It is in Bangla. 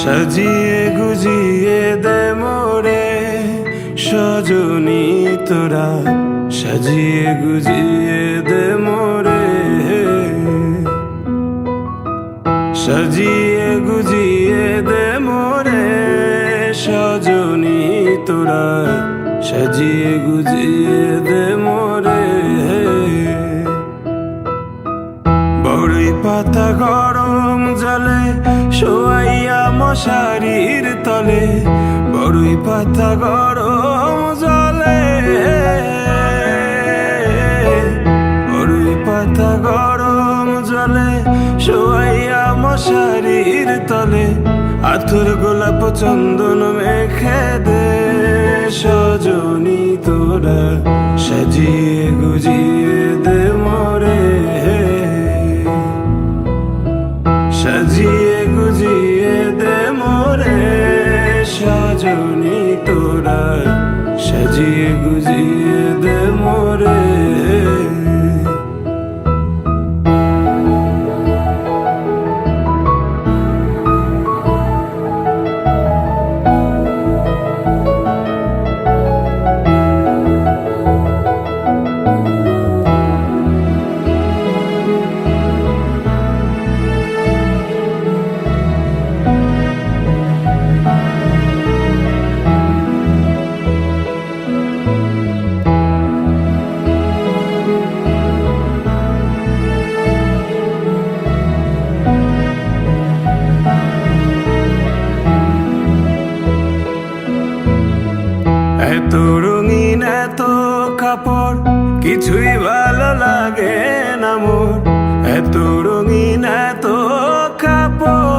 সাজিয়ে গুজিয়ে দে মোরে সজনী তোরা, সাজিয়ে গুজিয়ে দে মোরে, সাজিয়ে গুজিয়ে দে মোরে সজনী তোরা, সাজিয়ে গুজিয়ে দে মোরে। বড়ই পাতা গরম জলে শোয়াইয়া মশারির তলে, বড়ই পাতা গরম জলে, বড়ই পাতা গরম জলে শোয়াইয়া মশারির তলে, আতর গোলাপ চন্দন মেখে দে সজনী তোরা, সাজিয়ে গুজিয়ে দে মোরে, সাজিয়ে গুজিয়ে দে মোরে সজনী তোরা, সাজিয়ে গুজিয়ে দে মোরে। এত রঙিন এত কাপড় কিছুই ভালো লাগে না মোর, এত রঙিন এত কাপড়